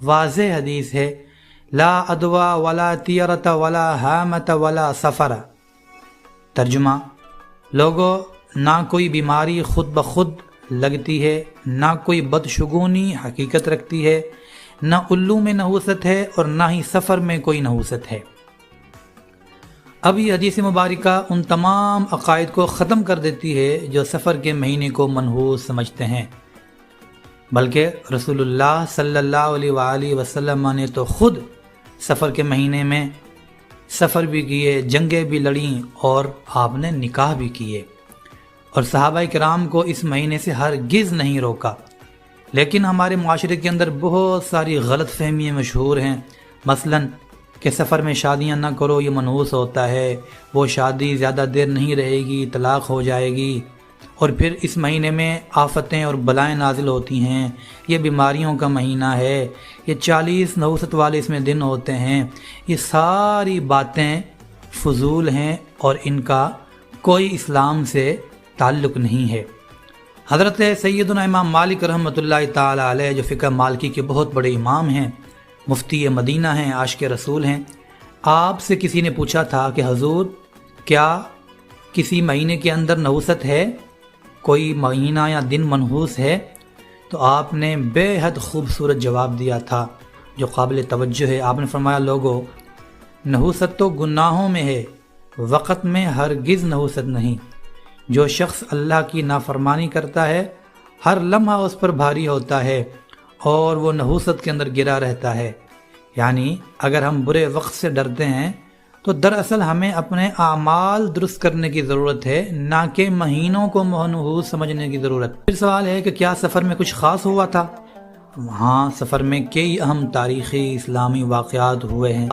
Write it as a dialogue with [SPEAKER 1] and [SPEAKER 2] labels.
[SPEAKER 1] واضح حدیث ہے، لا ادوا ولا تیرت ولا حامت ولا سفر۔ ترجمہ، لوگو نہ کوئی بیماری خود بخود لگتی ہے، نہ کوئی بدشگونی حقیقت رکھتی ہے، نہ الو میں نحوست ہے اور نہ ہی سفر میں کوئی نحوست ہے۔ اب یہ حدیث مبارکہ ان تمام عقائد کو ختم کر دیتی ہے جو سفر کے مہینے کو منحوس سمجھتے ہیں، بلکہ رسول اللہ صلی اللہ علیہ وآلہ وسلم نے تو خود سفر کے مہینے میں سفر بھی کیے، جنگیں بھی لڑیں اور آپ نے نکاح بھی کیے، اور صحابہ کرام کو اس مہینے سے ہرگز نہیں روکا۔ لیکن ہمارے معاشرے کے اندر بہت ساری غلط فہمیاں مشہور ہیں، مثلاً کہ سفر میں شادیاں نہ کرو، یہ منحوس ہوتا ہے، وہ شادی زیادہ دیر نہیں رہے گی، طلاق ہو جائے گی، اور پھر اس مہینے میں آفتیں اور بلائیں نازل ہوتی ہیں، یہ بیماریوں کا مہینہ ہے، یہ 40 نحوست والے اس میں دن ہوتے ہیں۔ یہ ساری باتیں فضول ہیں اور ان کا کوئی اسلام سے تعلق نہیں ہے۔ حضرت سیدنا امام مالک رحمۃ اللہ تعالی علیہ، جو فقہ مالکی کے بہت بڑے امام ہیں، مفتی مدینہ ہیں، عاشق رسول ہیں، آپ سے کسی نے پوچھا تھا کہ حضور کیا کسی مہینے کے اندر نحوست ہے، کوئی مہینہ یا دن منحوس ہے؟ تو آپ نے بے حد خوبصورت جواب دیا تھا جو قابل توجہ ہے۔ آپ نے فرمایا، لوگو نحوست تو گناہوں میں ہے، وقت میں ہرگز نحوست نہیں۔ جو شخص اللہ کی نافرمانی کرتا ہے ہر لمحہ اس پر بھاری ہوتا ہے اور وہ نحوست کے اندر گرا رہتا ہے۔ یعنی اگر ہم برے وقت سے ڈرتے ہیں تو دراصل ہمیں اپنے اعمال درست کرنے کی ضرورت ہے، نہ کہ مہینوں کو منحوس سمجھنے کی ضرورت۔ پھر سوال ہے کہ کیا سفر میں کچھ خاص ہوا تھا؟ ہاں، سفر میں کئی اہم تاریخی اسلامی واقعات ہوئے ہیں۔